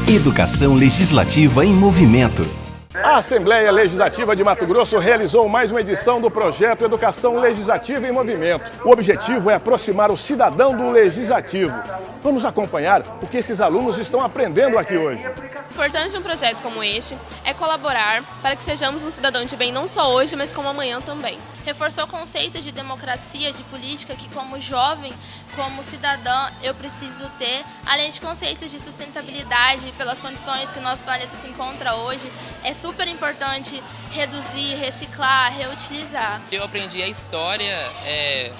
Educação Legislativa em Movimento. A Assembleia Legislativa de Mato Grosso realizou mais uma edição do projeto Educação Legislativa em Movimento. O objetivo é aproximar o cidadão do legislativo. Vamos acompanhar o que esses alunos estão aprendendo aqui hoje. O importante de um projeto como este é colaborar para que sejamos um cidadão de bem não só hoje, mas como amanhã também. Reforçou o conceito de democracia, de política, que como jovem, como cidadã, eu preciso ter, além de conceitos de sustentabilidade pelas condições que o nosso planeta se encontra hoje. É super importante reduzir, reciclar, reutilizar. Eu aprendi a história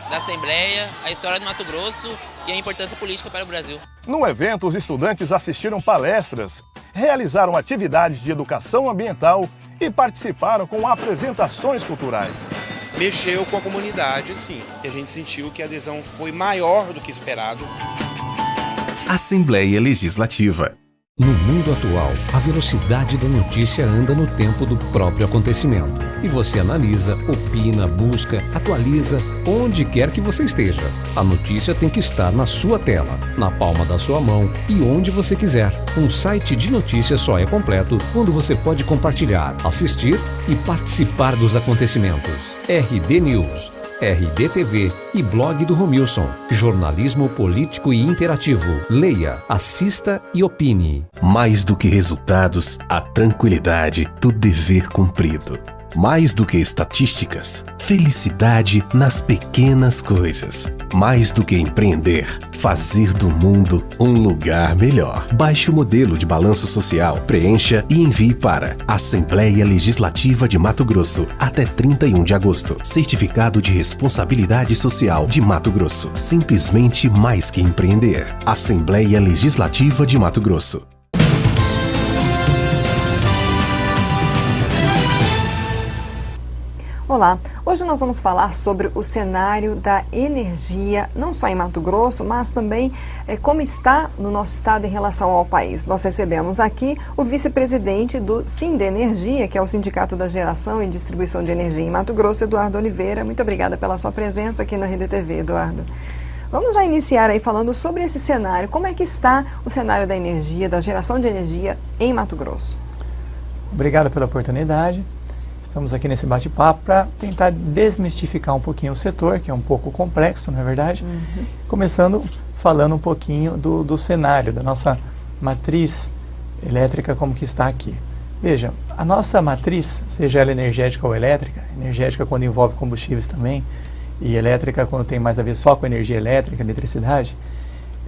da Assembleia, a história do Mato Grosso e a importância política para o Brasil. No evento, os estudantes assistiram palestras, realizaram atividades de educação ambiental e participaram com apresentações culturais. Mexeu com a comunidade, sim. E a gente sentiu que a adesão foi maior do que esperado. Assembleia Legislativa. No mundo atual, a velocidade da notícia anda no tempo do próprio acontecimento. E você analisa, opina, busca, atualiza, onde quer que você esteja. A notícia tem que estar na sua tela, na palma da sua mão e onde você quiser. Um site de notícias só é completo quando você pode compartilhar, assistir e participar dos acontecimentos. RD News, RDTV e blog do Romilson. Jornalismo político e interativo. Leia, assista e opine. Mais do que resultados, a tranquilidade do dever cumprido. Mais do que estatísticas, felicidade nas pequenas coisas. Mais do que empreender, fazer do mundo um lugar melhor. Baixe o modelo de balanço social, preencha e envie para Assembleia Legislativa de Mato Grosso até 31 de agosto. Certificado de Responsabilidade Social de Mato Grosso. Simplesmente mais que empreender. Assembleia Legislativa de Mato Grosso. Olá, hoje nós vamos falar sobre o cenário da energia, não só em Mato Grosso, mas também como está no nosso estado em relação ao país. Nós recebemos aqui o vice-presidente do Sindenergia, que é o Sindicato da Geração e Distribuição de Energia em Mato Grosso, Eduardo Oliveira. Muito obrigada pela sua presença aqui na RDTV, Eduardo. Vamos já iniciar aí falando sobre esse cenário. Como é que está o cenário da energia, da geração de energia em Mato Grosso? Obrigado pela oportunidade. Estamos aqui nesse bate-papo para tentar desmistificar um pouquinho o setor, que é um pouco complexo, não é verdade? Começando falando um pouquinho do cenário, da nossa matriz elétrica, como que está aqui. Veja, a nossa matriz, seja ela energética ou elétrica quando envolve combustíveis também, e elétrica quando tem mais a ver só com energia elétrica, eletricidade,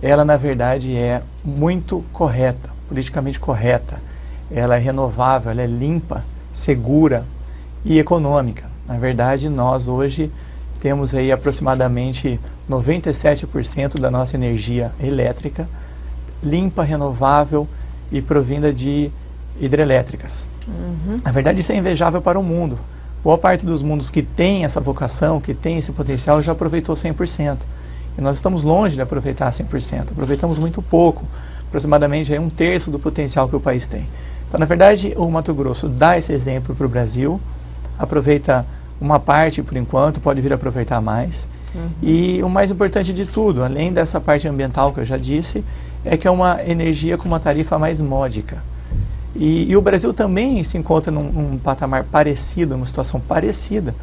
ela na verdade é muito correta, politicamente correta. Ela é renovável, ela é limpa, segura e econômica. Na verdade, nós hoje temos aí aproximadamente 97% da nossa energia elétrica limpa, renovável e provinda de hidrelétricas. Na verdade, isso é invejável para o mundo. Boa parte dos mundos que tem essa vocação, que tem esse potencial, já aproveitou 100%. E nós estamos longe de aproveitar 100%. Aproveitamos muito pouco, aproximadamente aí 1/3 do potencial que o país tem. Então, na verdade, o Mato Grosso dá esse exemplo para o Brasil, aproveita uma parte por enquanto, pode vir a aproveitar mais. E o mais importante de tudo, além dessa parte ambiental que eu já disse, é que é uma energia com uma tarifa mais módica. E o Brasil também se encontra num patamar parecido, numa situação parecida.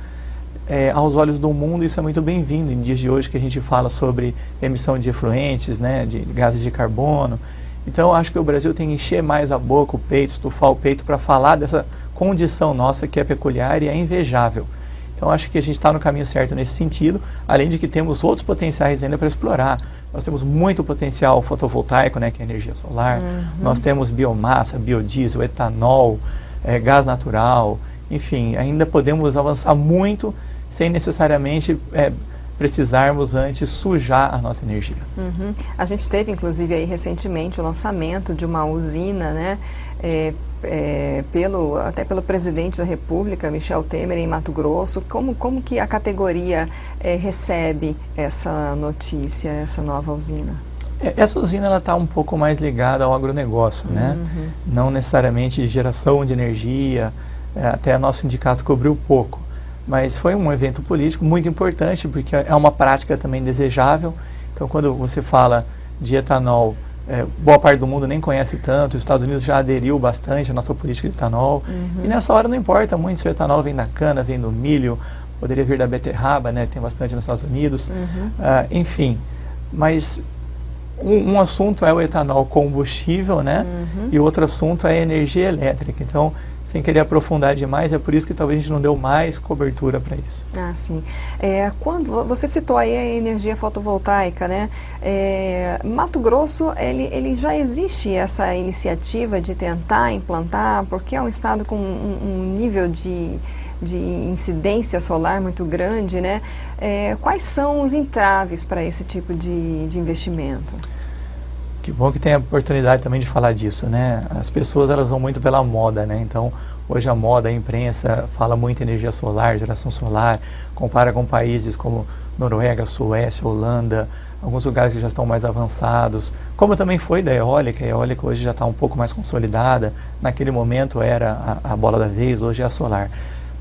Aos olhos do mundo, isso é muito bem-vindo em dias de hoje que a gente fala sobre emissão de efluentes, né, de gases de carbono. Então, acho que o Brasil tem que encher mais a boca, o peito, estufar o peito para falar dessa condição nossa que é peculiar e é invejável. Então, acho que a gente está no caminho certo nesse sentido, além de que temos outros potenciais ainda para explorar. Nós temos muito potencial fotovoltaico, né, que é energia solar. Nós temos biomassa, biodiesel, etanol, gás natural. Enfim, ainda podemos avançar muito sem necessariamente precisarmos antes sujar a nossa energia. A gente teve, inclusive, aí recentemente o lançamento de uma usina, né, até pelo presidente da República, Michel Temer, em Mato Grosso. Como que a categoria recebe essa notícia, essa nova usina? Essa usina está um pouco mais ligada ao agronegócio, né? Não necessariamente geração de energia, até nosso sindicato cobriu pouco. Mas foi um evento político muito importante, porque é uma prática também desejável. Então, quando você fala de etanol boa parte do mundo nem conhece tanto, os Estados Unidos já aderiu bastante à nossa política de etanol, e nessa hora não importa muito se o etanol vem da cana, vem do milho, poderia vir da beterraba, né, tem bastante nos Estados Unidos, enfim, mas um assunto é o etanol combustível, né, e outro assunto é a energia elétrica, então, sem querer aprofundar demais, é por isso que talvez a gente não deu mais cobertura para isso. Ah, sim. Quando você citou aí a energia fotovoltaica, né? Mato Grosso, ele já existe essa iniciativa de tentar implantar, porque é um estado com um nível de incidência solar muito grande, né? Quais são os entraves para esse tipo de investimento? Que bom que tem a oportunidade também de falar disso, né? As pessoas, elas vão muito pela moda, né? Então, hoje a moda, a imprensa fala muito em energia solar, geração solar, compara com países como Noruega, Suécia, Holanda, alguns lugares que já estão mais avançados, como também foi da eólica. A eólica hoje já está um pouco mais consolidada, naquele momento era a bola da vez, hoje é a solar.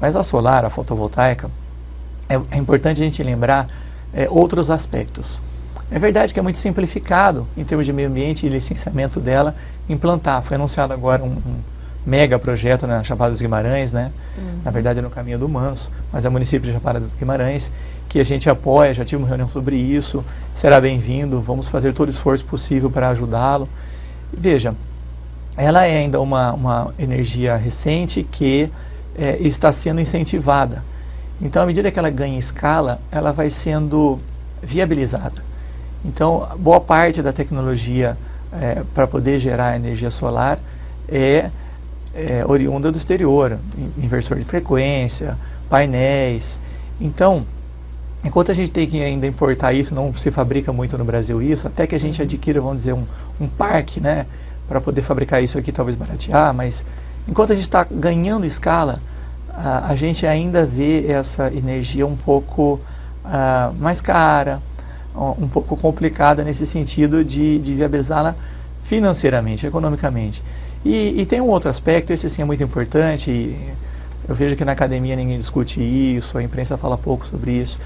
Mas a solar, a fotovoltaica, é importante a gente lembrar outros aspectos. É verdade que é muito simplificado, em termos de meio ambiente e licenciamento dela, implantar. Foi anunciado agora um mega projeto na Chapada dos Guimarães, né? Na verdade é no Caminho do Manso, mas é o município de Chapada dos Guimarães, que a gente apoia, já tive uma reunião sobre isso, será bem-vindo, vamos fazer todo o esforço possível para ajudá-lo. Veja, ela é ainda uma energia recente que está sendo incentivada. Então, à medida que ela ganha escala, ela vai sendo viabilizada. Então, boa parte da tecnologia para poder gerar energia solar é oriunda do exterior, inversor de frequência, painéis. Então, enquanto a gente tem que ainda importar isso, não se fabrica muito no Brasil isso, até que a gente adquira, vamos dizer, um parque, né, para poder fabricar isso aqui, talvez baratear, mas enquanto a gente está ganhando escala, a gente ainda vê essa energia um pouco mais cara, um pouco complicada nesse sentido de viabilizá-la financeiramente, economicamente. E tem um outro aspecto, esse sim é muito importante, e eu vejo que na academia ninguém discute isso, a imprensa fala pouco sobre isso,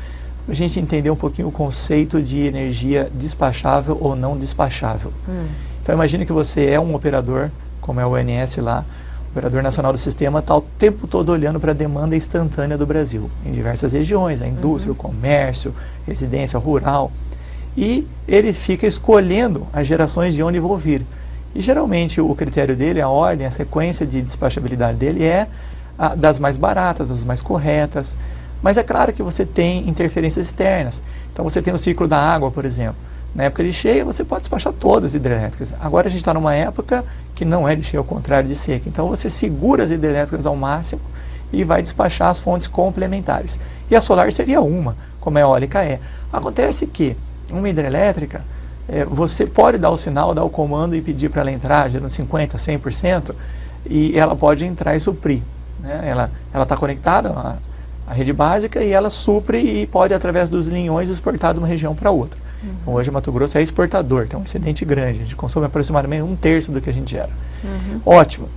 a gente entender um pouquinho o conceito de energia despachável ou não despachável. Então imagine que você é um operador, como é o ONS lá, Operador Nacional do Sistema, está o tempo todo olhando para a demanda instantânea do Brasil, em diversas regiões, a indústria, o comércio, residência rural, e ele fica escolhendo as gerações de onde vão vir. E geralmente o critério dele, a ordem, a sequência de despachabilidade dele é das mais baratas, das mais corretas, mas é claro que você tem interferências externas. Então você tem o ciclo da água, por exemplo. Na época de cheia, você pode despachar todas as hidrelétricas. Agora a gente está numa época que não é de cheia, ao contrário de seca. Então você segura as hidrelétricas ao máximo e vai despachar as fontes complementares. E a solar seria uma, como a eólica é. Acontece que uma hidrelétrica, você pode dar o sinal, dar o comando e pedir para ela entrar, gerando 50%, 100%, e ela pode entrar e suprir. Né? Ela está conectada à rede básica e ela supre e pode, através dos linhões, exportar de uma região para outra. Então, hoje Mato Grosso é exportador, tem um excedente grande, a gente consome aproximadamente 1/3 do que a gente gera. Ótimo.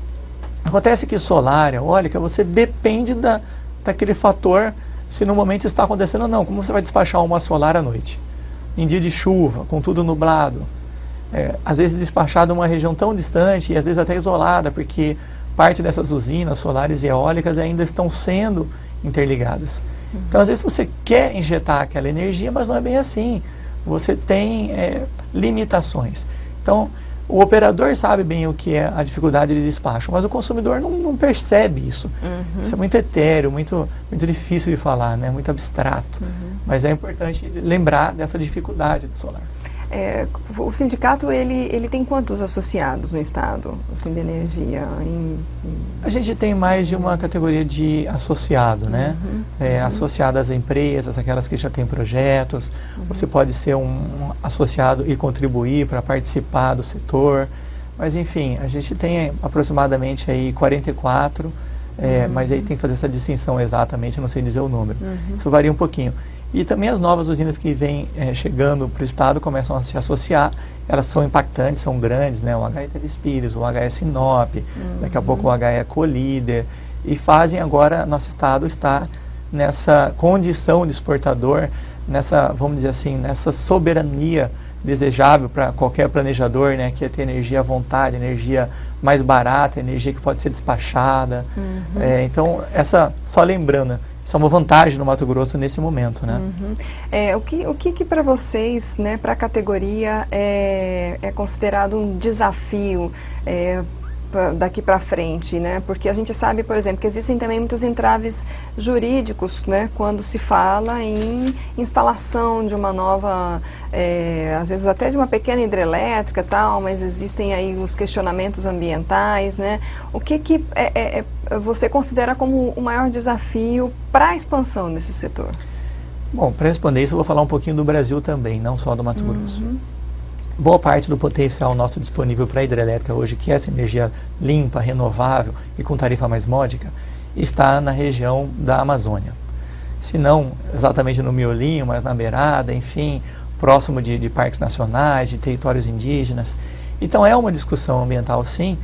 Acontece que solar, eólica, você depende daquele fator, se no momento está acontecendo ou não. Como você vai despachar uma solar à noite? Em dia de chuva, com tudo nublado. Às vezes despachado em uma região tão distante e às vezes até isolada, porque parte dessas usinas solares e eólicas ainda estão sendo interligadas. Então, às vezes você quer injetar aquela energia, mas não é bem assim. Você tem limitações. Então, o operador sabe bem o que é a dificuldade de despacho, mas o consumidor não percebe isso. Isso é muito etéreo, muito difícil de falar, né? Muito abstrato. Mas é importante lembrar dessa dificuldade do solar. O sindicato, ele tem quantos associados no estado, assim, de energia? A gente tem mais de uma categoria de associado, né? Associadas a empresas, aquelas que já têm projetos. Você pode ser um associado e contribuir para participar do setor. Mas, enfim, a gente tem aproximadamente aí 44, mas aí tem que fazer essa distinção exatamente, não sei dizer o número. Isso varia um pouquinho. E também as novas usinas que vêm chegando para o estado começam a se associar. Elas são impactantes, são grandes, né? O HE Telespires, o HE Sinop, daqui a pouco o HE Colíder. E fazem agora, nosso estado está nessa condição de exportador, nessa, vamos dizer assim, nessa soberania desejável para qualquer planejador, né, que é ter energia à vontade, energia mais barata, energia que pode ser despachada. Então, só lembrando, isso é uma vantagem no Mato Grosso nesse momento, né? O que para vocês, né, para a categoria, é considerado um desafio daqui para frente, né? Porque a gente sabe, por exemplo, que existem também muitos entraves jurídicos, né? Quando se fala em instalação de uma nova, às vezes até de uma pequena hidrelétrica, tal, mas existem aí os questionamentos ambientais, né? O que você considera como o maior desafio para a expansão desse setor? Bom, para responder isso, eu vou falar um pouquinho do Brasil também, não só do Mato Grosso. Boa parte do potencial nosso disponível para a hidrelétrica hoje, que é essa energia limpa, renovável e com tarifa mais módica, está na região da Amazônia. Se não exatamente no miolinho, mas na beirada, enfim, próximo de parques nacionais, de territórios indígenas. Então é uma discussão ambiental, sim,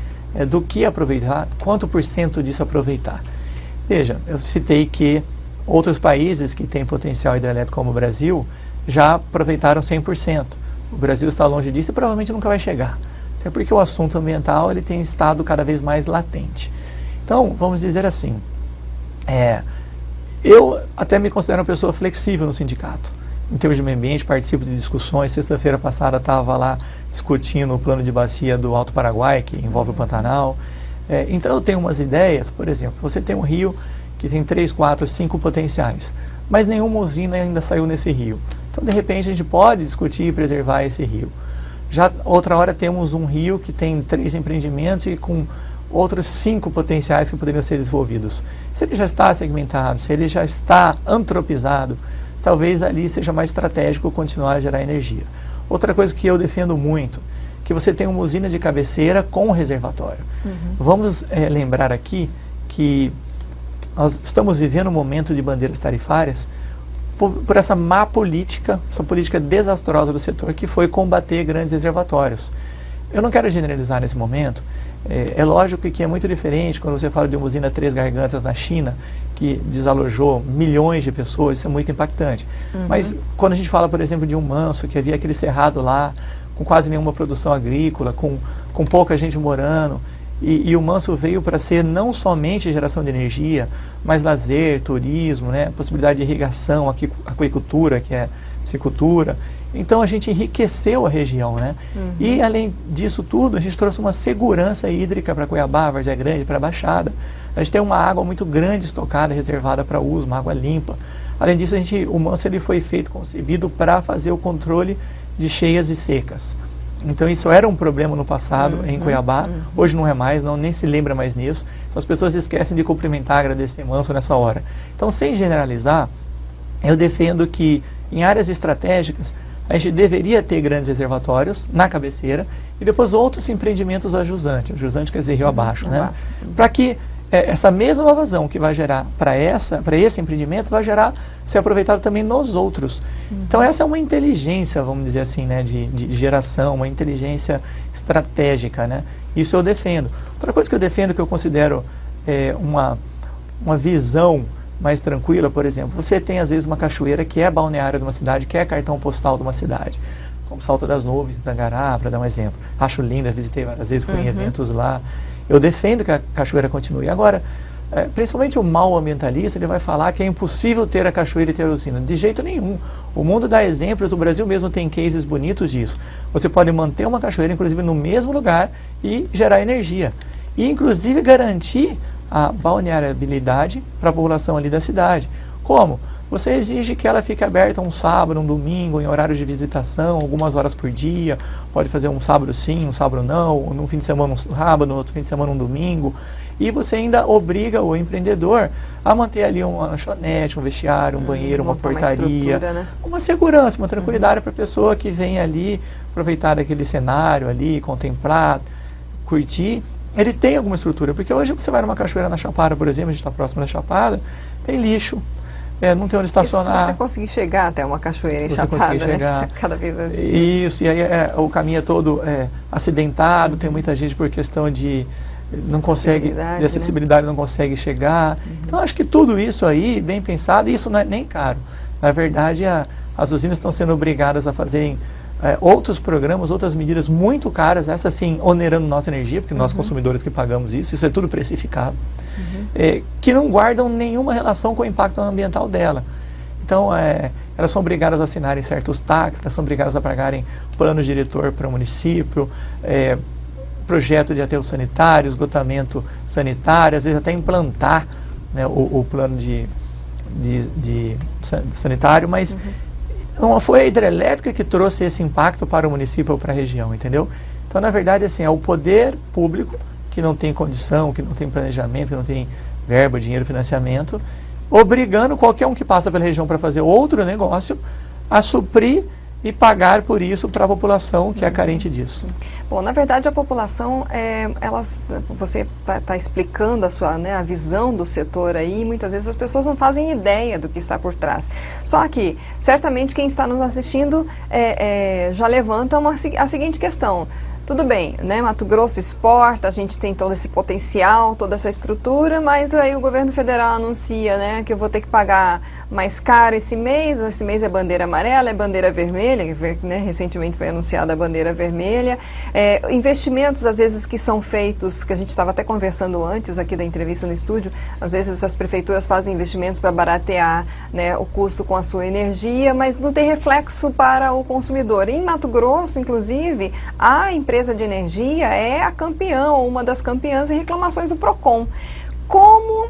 do que aproveitar, quanto por cento disso aproveitar. Veja, eu citei que outros países que têm potencial hidrelétrico como o Brasil já aproveitaram 100%. O Brasil está longe disso e provavelmente nunca vai chegar. Até porque o assunto ambiental ele tem estado cada vez mais latente. Então, vamos dizer assim, eu até me considero uma pessoa flexível no sindicato. Em termos de meio ambiente, participo de discussões. Sexta-feira passada estava lá discutindo o plano de bacia do Alto Paraguai, que envolve o Pantanal. Então, eu tenho umas ideias. Por exemplo, você tem um rio que tem 3, 4, 5 potenciais, mas nenhuma usina ainda saiu nesse rio. Então, de repente, a gente pode discutir e preservar esse rio. Já outra hora temos um rio que tem 3 empreendimentos e com outros 5 potenciais que poderiam ser desenvolvidos. Se ele já está segmentado, se ele já está antropizado, talvez ali seja mais estratégico continuar a gerar energia. Outra coisa que eu defendo muito, que você tem uma usina de cabeceira com reservatório. Vamos lembrar aqui que nós estamos vivendo um momento de bandeiras tarifárias por essa má política, essa política desastrosa do setor, que foi combater grandes reservatórios. Eu não quero generalizar nesse momento. É lógico que é muito diferente quando você fala de uma usina Três Gargantas na China, que desalojou milhões de pessoas, isso é muito impactante. Mas quando a gente fala, por exemplo, de um Manso, que havia aquele cerrado lá, com quase nenhuma produção agrícola, com pouca gente morando, e o Manso veio para ser não somente geração de energia, mas lazer, turismo, né, possibilidade de irrigação, aquicultura, que é piscicultura. Então a gente enriqueceu a região, né? E além disso tudo, a gente trouxe uma segurança hídrica para Cuiabá, Várzea Grande, para a Baixada. A gente tem uma água muito grande estocada, reservada para uso, uma água limpa. Além disso, o Manso ele foi concebido para fazer o controle de cheias e secas. Então isso era um problema no passado em Cuiabá, hoje não é mais, nem se lembra mais nisso. As pessoas esquecem de cumprimentar, agradecer Manso nessa hora. Então, sem generalizar, eu defendo que em áreas estratégicas a gente deveria ter grandes reservatórios na cabeceira e depois outros empreendimentos a jusante quer dizer rio abaixo, né? Para que essa mesma vazão que vai gerar para esse empreendimento vai ser aproveitado também nos outros. Então essa é uma inteligência, vamos dizer assim, né, de geração, uma inteligência estratégica, né? Isso eu defendo. Outra coisa que eu defendo, que eu considero uma visão mais tranquila, por exemplo, você tem às vezes uma cachoeira que é balneária de uma cidade, que é cartão postal de uma cidade, como Salto das Nuvens, Tangará, para dar um exemplo. Acho linda, visitei várias vezes, fui em eventos lá. Eu defendo que a cachoeira continue. Agora, principalmente o mau ambientalista, ele vai falar que é impossível ter a cachoeira e ter a usina. De jeito nenhum. O mundo dá exemplos, o Brasil mesmo tem cases bonitos disso. Você pode manter uma cachoeira, inclusive, no mesmo lugar e gerar energia. E, inclusive, garantir a balneabilidade para a população ali da cidade. Como? Você exige que ela fique aberta um sábado, um domingo, em horários de visitação, algumas horas por dia. Pode fazer um sábado sim, um sábado não, num fim de semana um sábado, no outro fim de semana um domingo. E você ainda obriga o empreendedor a manter ali uma lanchonete, um vestiário, um banheiro, uma portaria, né? Uma segurança, uma tranquilidade para a pessoa que vem ali aproveitar aquele cenário ali, contemplar, curtir. Ele tem alguma estrutura, porque hoje você vai numa cachoeira na Chapada, por exemplo, a gente está próximo da Chapada, tem lixo. Não tem onde estacionar. Se você conseguir chegar até uma caçoeira em Chapada, né? Cada vez mais difícil. Isso, e aí o caminho é todo acidentado, tem muita gente por questão de acessibilidade, não consegue chegar. Então, acho que tudo isso aí, bem pensado, e isso não é nem caro. Na verdade, as usinas estão sendo obrigadas a fazerem outros programas, outras medidas muito caras, essa sim, onerando nossa energia, porque nós consumidores que pagamos isso é tudo precificado, que não guardam nenhuma relação com o impacto ambiental dela. Então, elas são obrigadas a assinarem certos taxas, elas são obrigadas a pagarem plano diretor para o município, projeto de aterro sanitário, esgotamento sanitário, às vezes até implantar, né, o plano de sanitário, mas não foi a hidrelétrica que trouxe esse impacto para o município ou para a região, entendeu? Então, na verdade, assim, é o poder público que não tem condição, que não tem planejamento, que não tem verba, dinheiro, financiamento, obrigando qualquer um que passa pela região para fazer outro negócio a suprir e pagar por isso para a população que é carente disso. Bom, na verdade a população, você está explicando a visão do setor aí, muitas vezes as pessoas não fazem ideia do que está por trás. Só que, certamente quem está nos assistindo já levanta a seguinte questão. Tudo bem, né? Mato Grosso exporta, a gente tem todo esse potencial, toda essa estrutura, mas aí o governo federal anuncia, né, que eu vou ter que pagar mais caro esse mês é bandeira amarela, é bandeira vermelha, né? Recentemente foi anunciada a bandeira vermelha. Investimentos, às vezes, que são feitos, que a gente estava até conversando antes aqui da entrevista no estúdio, às vezes as prefeituras fazem investimentos para baratear, né, o custo com a sua energia, mas não tem reflexo para o consumidor. Em Mato Grosso, inclusive, a empresa de energia é a campeã, ou uma das campeãs em reclamações do PROCON. Como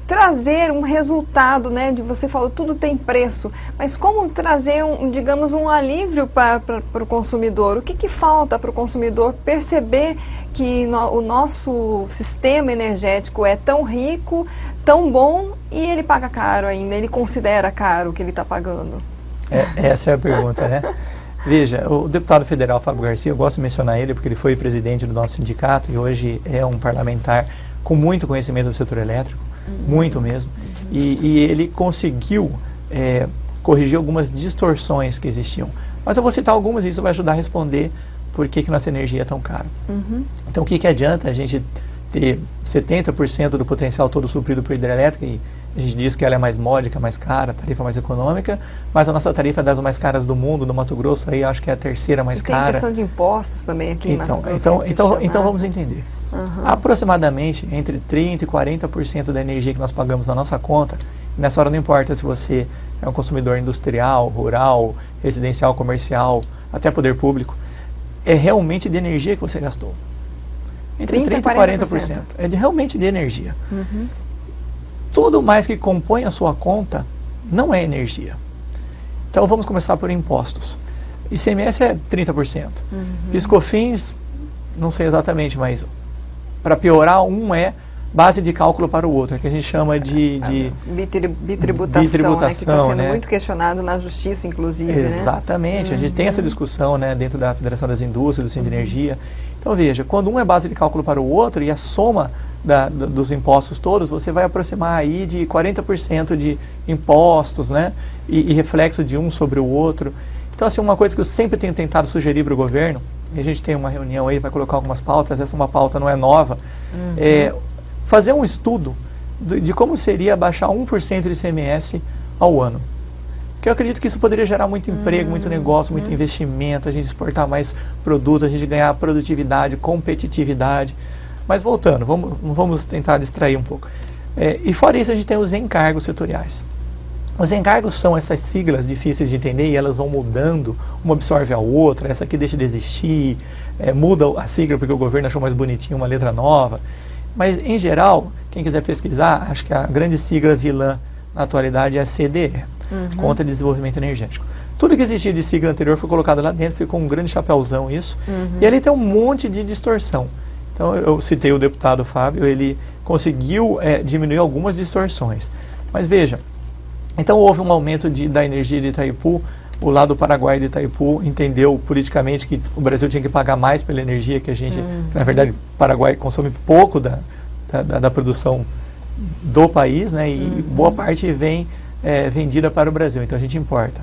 trazer um resultado, né, de você falou, tudo tem preço, mas como trazer, digamos, um alívio para o consumidor? O que falta para o consumidor perceber que o nosso sistema energético é tão rico, tão bom, e ele paga caro ainda, ele considera caro o que ele está pagando? Essa é a pergunta, né? Veja, o deputado federal Fábio Garcia, eu gosto de mencionar ele porque ele foi presidente do nosso sindicato e hoje é um parlamentar com muito conhecimento do setor elétrico, muito mesmo, e ele conseguiu corrigir algumas distorções que existiam. Mas eu vou citar algumas e isso vai ajudar a responder por que nossa energia é tão cara. Então, o que adianta a gente ter 70% do potencial todo suprido por hidrelétrica, e a gente diz que ela é mais módica, mais cara, tarifa mais econômica, mas a nossa tarifa é das mais caras do mundo, no Mato Grosso, aí acho que é a terceira mais cara. Tem questão de impostos também aqui em Mato Grosso. Então vamos entender. Aproximadamente entre 30% e 40% da energia que nós pagamos na nossa conta, nessa hora não importa se você é um consumidor industrial, rural, residencial, comercial, até poder público, é realmente de energia que você gastou. Entre 30% e 40%. É realmente de energia. Tudo mais que compõe a sua conta não é energia. Então vamos começar por impostos. ICMS é 30%. PIS/COFINS, não sei exatamente, mas para piorar, um é base de cálculo para o outro, que a gente chama de bitributação, né, que está sendo muito questionado na justiça, inclusive. Exatamente, a gente tem essa discussão, né, dentro da Federação das Indústrias, do Centro de Energia. Então veja, quando um é base de cálculo para o outro e a soma dos impostos todos, você vai aproximar aí de 40% de impostos, né, e reflexo de um sobre o outro. Então, assim, uma coisa que eu sempre tenho tentado sugerir para o governo, e a gente tem uma reunião aí, vai colocar algumas pautas, essa é uma pauta, não é nova, fazer um estudo de como seria baixar 1% de ICMS ao ano. Porque eu acredito que isso poderia gerar muito emprego, muito negócio, muito investimento, a gente exportar mais produtos, a gente ganhar produtividade, competitividade. Mas voltando, vamos tentar distrair um pouco. E fora isso, a gente tem os encargos setoriais. Os encargos são essas siglas difíceis de entender e elas vão mudando, uma absorve a outra, essa aqui deixa de existir, muda a sigla porque o governo achou mais bonitinho uma letra nova. Mas, em geral, quem quiser pesquisar, acho que a grande sigla vilã na atualidade é a CDE, Conta de Desenvolvimento Energético. Tudo que existia de sigla anterior foi colocado lá dentro, ficou um grande chapéuzão isso, e ali tem um monte de distorção. Então, eu citei o deputado Fábio, ele conseguiu diminuir algumas distorções. Mas veja, então houve um aumento da energia de Itaipu, o lado do Paraguai de Itaipu entendeu politicamente que o Brasil tinha que pagar mais pela energia que a gente, na verdade, o Paraguai consome pouco da produção do país, né, e boa parte vem vendida para o Brasil, então a gente importa.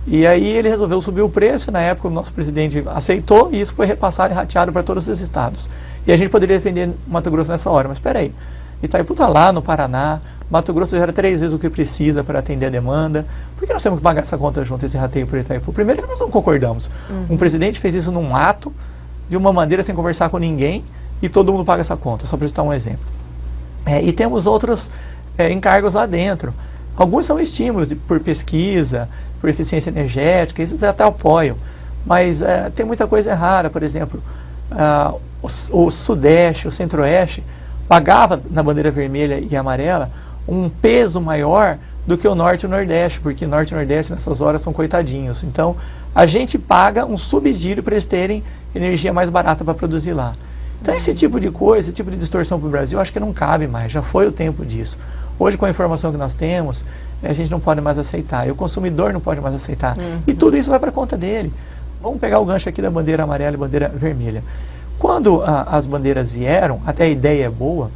E aí ele resolveu subir o preço, na época o nosso presidente aceitou e isso foi repassado e rateado para todos os estados. E a gente poderia defender Mato Grosso nessa hora, mas espera aí, Itaipu está lá no Paraná, Mato Grosso gera 3 vezes o que precisa para atender a demanda. Por que nós temos que pagar essa conta junto, esse rateio por Itaipu? Primeiro que nós não concordamos. Um presidente fez isso num ato, de uma maneira sem conversar com ninguém, e todo mundo paga essa conta, só para citar um exemplo. E temos outros encargos lá dentro. Alguns são estímulos por pesquisa, por eficiência energética, esses até apoiam. Mas tem muita coisa errada, por exemplo, o Sudeste, o Centro-Oeste, pagava na bandeira vermelha e amarela um peso maior do que o Norte e o Nordeste, porque Norte e Nordeste nessas horas são coitadinhos. Então, a gente paga um subsídio para eles terem energia mais barata para produzir lá. Então, esse tipo de coisa, esse tipo de distorção para o Brasil, acho que não cabe mais, já foi o tempo disso. Hoje, com a informação que nós temos, a gente não pode mais aceitar, e o consumidor não pode mais aceitar. E tudo isso vai para conta dele. Vamos pegar o gancho aqui da bandeira amarela e bandeira vermelha. Quando as bandeiras vieram, até a ideia é boa,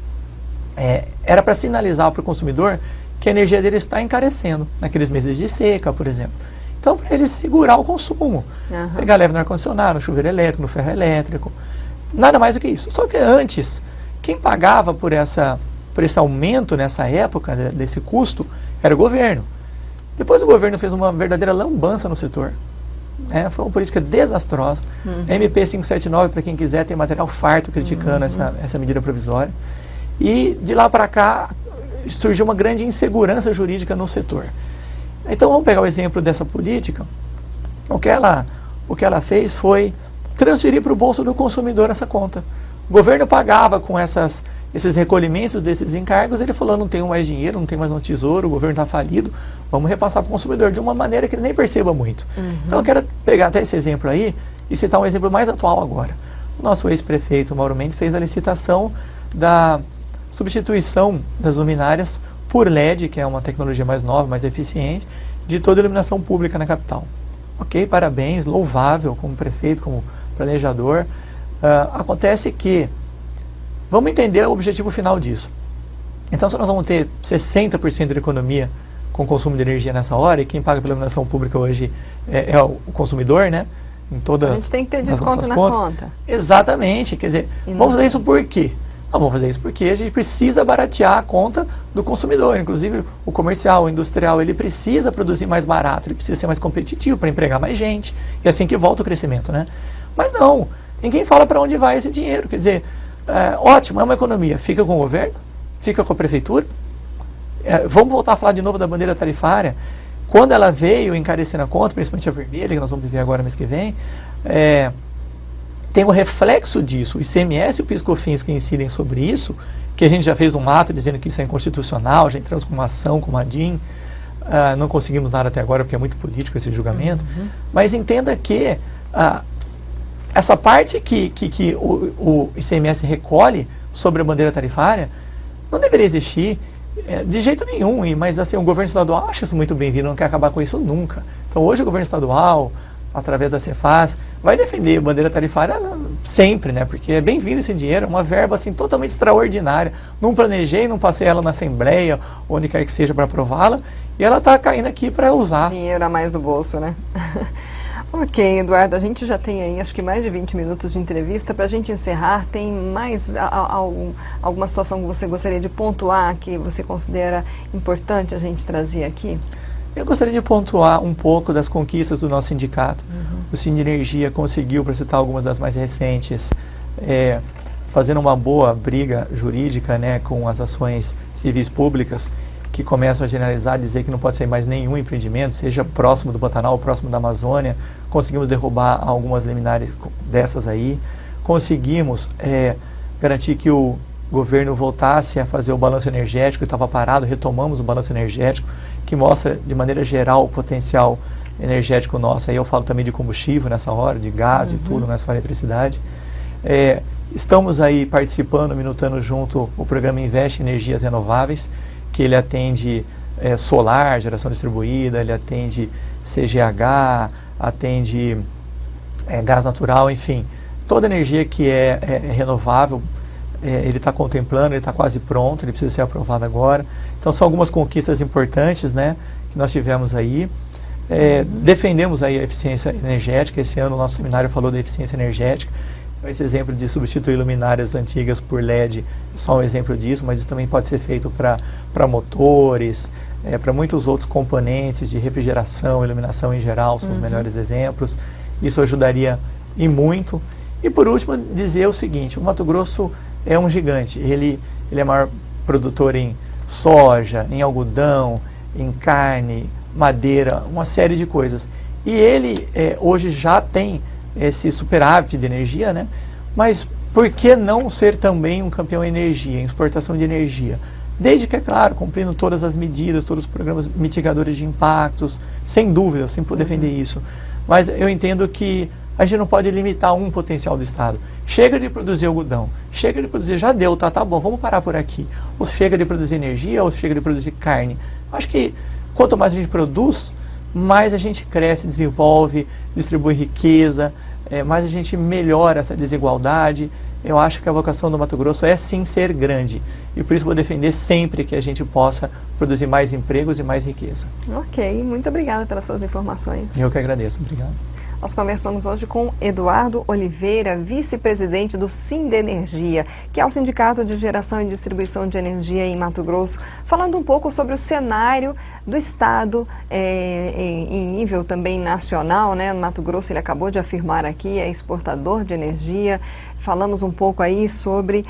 era para sinalizar para o consumidor que a energia dele está encarecendo, naqueles meses de seca, por exemplo. Então, para ele segurar o consumo, pegar leve no ar-condicionado, no chuveiro elétrico, no ferro elétrico, nada mais do que isso. Só que antes, quem pagava por esse aumento nessa época, desse custo, era o governo. Depois o governo fez uma verdadeira lambança no setor. Foi uma política desastrosa. MP 579, para quem quiser, tem material farto criticando essa medida provisória. E de lá para cá surgiu uma grande insegurança jurídica no setor. Então vamos pegar o exemplo dessa política. O que ela fez foi transferir para o bolso do consumidor essa conta. O governo pagava com esses recolhimentos desses encargos, ele falou, não tenho mais dinheiro, não tem mais no tesouro, o governo está falido, vamos repassar para o consumidor de uma maneira que ele nem perceba muito. Então eu quero pegar até esse exemplo aí e citar um exemplo mais atual agora. O nosso ex-prefeito Mauro Mendes fez a licitação da substituição das luminárias por LED, que é uma tecnologia mais nova, mais eficiente, de toda a iluminação pública na capital. Ok, parabéns, louvável como prefeito, como planejador. Acontece que, vamos entender o objetivo final disso. Então, se nós vamos ter 60% de economia com consumo de energia nessa hora, e quem paga pela iluminação pública hoje é o consumidor, né? A gente tem que ter desconto na conta. Exatamente, quer dizer, vamos fazer isso por quê? Vamos fazer isso porque a gente precisa baratear a conta do consumidor, inclusive o comercial, o industrial, ele precisa produzir mais barato, ele precisa ser mais competitivo para empregar mais gente, e assim que volta o crescimento, né? Mas não, ninguém fala para onde vai esse dinheiro, quer dizer, ótimo, é uma economia, fica com o governo, fica com a prefeitura, vamos voltar a falar de novo da bandeira tarifária. Quando ela veio encarecendo a conta, principalmente a vermelha, que nós vamos viver agora mês que vem, tem um reflexo disso, o ICMS e o PIS/COFINS que incidem sobre isso, que a gente já fez um ato dizendo que isso é inconstitucional, já entramos com uma ação, com uma DIN, não conseguimos nada até agora porque é muito político esse julgamento, mas entenda que essa parte que o ICMS recolhe sobre a bandeira tarifária não deveria existir de jeito nenhum, mas assim, o governo estadual acha isso muito bem-vindo, não quer acabar com isso nunca. Então hoje o governo estadual, através da Cefaz, vai defender a bandeira tarifária sempre, né? Porque é bem-vindo esse dinheiro, é uma verba assim totalmente extraordinária. Não planejei, não passei ela na Assembleia, onde quer que seja para aprová-la, e ela está caindo aqui para usar. Dinheiro a mais do bolso, né? Ok, Eduardo, a gente já tem aí acho que mais de 20 minutos de entrevista. Para a gente encerrar, tem mais alguma situação que você gostaria de pontuar, que você considera importante a gente trazer aqui? Eu gostaria de pontuar um pouco das conquistas do nosso sindicato. O Sindenergia conseguiu, para citar algumas das mais recentes, fazendo uma boa briga jurídica, né, com as ações civis públicas, que começam a generalizar, dizer que não pode ser mais nenhum empreendimento, seja próximo do Pantanal, próximo da Amazônia. Conseguimos derrubar algumas liminares dessas aí. Conseguimos garantir que o governo voltasse a fazer o balanço energético, que estava parado, retomamos o balanço energético, que mostra de maneira geral o potencial energético nosso. Aí eu falo também de combustível nessa hora, de gás e tudo, não é só eletricidade. Estamos aí participando, minutando junto o programa Investe em Energias Renováveis, que ele atende solar, geração distribuída, ele atende CGH, atende gás natural, enfim, toda energia que é renovável, ele está contemplando, ele está quase pronto, ele precisa ser aprovado agora. Então são algumas conquistas importantes, né, que nós tivemos aí. Defendemos aí a eficiência energética. Esse ano o nosso seminário falou da eficiência energética. Esse exemplo de substituir luminárias antigas por LED é só um exemplo disso, mas isso também pode ser feito para motores, para muitos outros componentes de refrigeração, iluminação em geral, são os melhores exemplos. Isso ajudaria e muito. E por último, dizer o seguinte, o Mato Grosso é um gigante, ele é maior produtor em soja, em algodão, em carne, madeira, uma série de coisas. E ele hoje já tem esse superávit de energia, né? Mas por que não ser também um campeão em energia, em exportação de energia? Desde que, é claro, cumprindo todas as medidas, todos os programas mitigadores de impactos, sem dúvida, eu sempre vou defender isso. Mas eu entendo que a gente não pode limitar um potencial do Estado. Chega de produzir algodão, chega de produzir, já deu, tá bom, vamos parar por aqui. Ou chega de produzir energia, ou chega de produzir carne. Acho que quanto mais a gente produz, mais a gente cresce, desenvolve, distribui riqueza, mais a gente melhora essa desigualdade. Eu acho que a vocação do Mato Grosso é sim ser grande. E por isso vou defender sempre que a gente possa produzir mais empregos e mais riqueza. Ok, muito obrigada pelas suas informações. Eu que agradeço, obrigado. Nós conversamos hoje com Eduardo Oliveira, vice-presidente do Sindenergia, que é o Sindicato de Geração e Distribuição de Energia em Mato Grosso, falando um pouco sobre o cenário do Estado em nível também nacional, né? Mato Grosso, ele acabou de afirmar aqui, é exportador de energia. Falamos um pouco aí sobre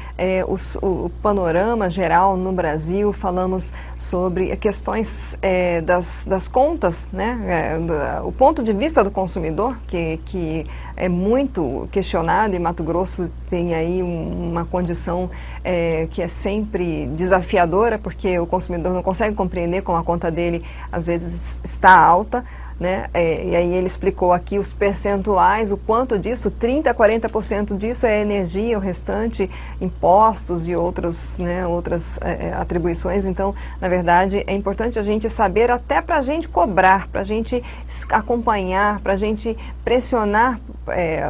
o panorama geral no Brasil, falamos sobre questões das contas, né? O ponto de vista do consumidor, que é muito questionado, e Mato Grosso tem aí uma condição que é sempre desafiadora, porque o consumidor não consegue compreender como a conta dele às vezes está alta, né? E aí ele explicou aqui os percentuais, o quanto disso, 30% a 40% disso é energia, o restante impostos e outras atribuições. Então, na verdade, é importante a gente saber, até para a gente cobrar, para a gente acompanhar, para a gente pressionar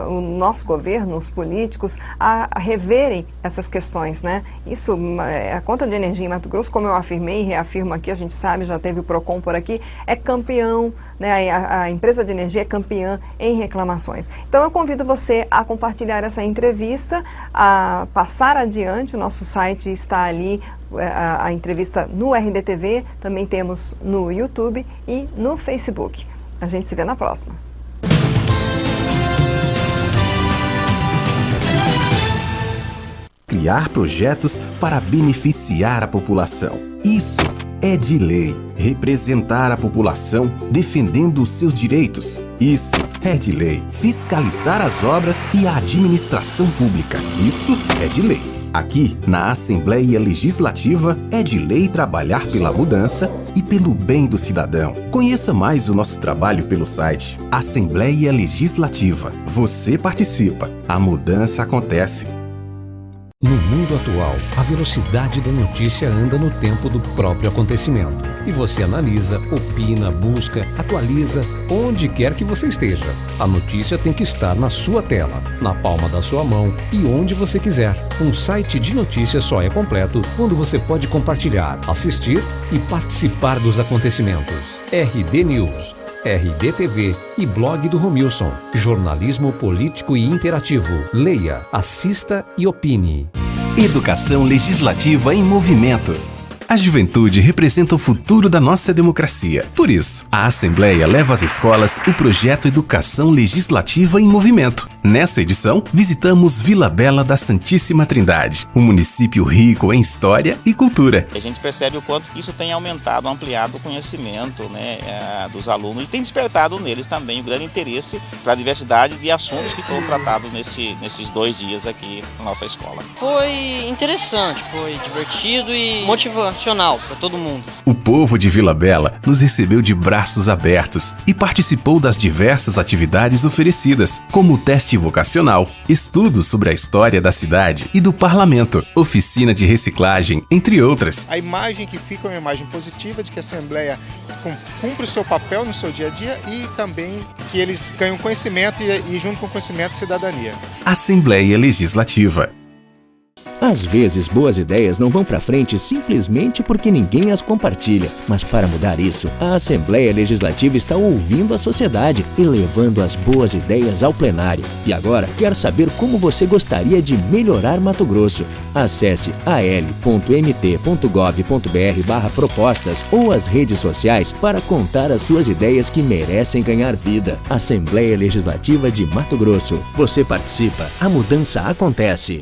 o nosso governo, os políticos, a reverem essas questões, né? Isso, a conta de energia em Mato Grosso, como eu afirmei e reafirmo aqui, a gente sabe, já teve o PROCON por aqui, é campeão, né? A empresa de energia é campeã em reclamações. Então eu convido você a compartilhar essa entrevista, a passar adiante, o nosso site está ali, a entrevista no RDTV, também temos no YouTube e no Facebook. A gente se vê na próxima. Criar projetos para beneficiar a população. Isso é de lei. Representar a população defendendo os seus direitos. Isso é de lei. Fiscalizar as obras e a administração pública. Isso é de lei. Aqui, na Assembleia Legislativa, é de lei trabalhar pela mudança e pelo bem do cidadão. Conheça mais o nosso trabalho pelo site Assembleia Legislativa. Você participa. A mudança acontece. No mundo atual, a velocidade da notícia anda no tempo do próprio acontecimento. E você analisa, opina, busca, atualiza, onde quer que você esteja. A notícia tem que estar na sua tela, na palma da sua mão e onde você quiser. Um site de notícias só é completo quando você pode compartilhar, assistir e participar dos acontecimentos. RD News, RDTV e blog do Romilson. Jornalismo político e interativo. Leia, assista e opine. Educação Legislativa em Movimento. A juventude representa o futuro da nossa democracia. Por isso, a Assembleia leva às escolas o projeto Educação Legislativa em Movimento. Nessa edição, visitamos Vila Bela da Santíssima Trindade, um município rico em história e cultura. A gente percebe o quanto que isso tem aumentado, ampliado o conhecimento, né, dos alunos e tem despertado neles também o grande interesse para a diversidade de assuntos que foram tratados nesses 2 dias aqui na nossa escola. Foi interessante, foi divertido e motivacional para todo mundo. O povo de Vila Bela nos recebeu de braços abertos e participou das diversas atividades oferecidas, como o teste vocacional, estudos sobre a história da cidade e do parlamento, oficina de reciclagem, entre outras. A imagem que fica é uma imagem positiva de que a Assembleia cumpre o seu papel no seu dia a dia e também que eles ganham conhecimento e junto com o conhecimento, cidadania. Assembleia Legislativa. A Às vezes, boas ideias não vão para frente simplesmente porque ninguém as compartilha. Mas para mudar isso, a Assembleia Legislativa está ouvindo a sociedade e levando as boas ideias ao plenário. E agora, quer saber como você gostaria de melhorar Mato Grosso? Acesse al.mt.gov.br/propostas ou as redes sociais para contar as suas ideias que merecem ganhar vida. Assembleia Legislativa de Mato Grosso. Você participa, a mudança acontece.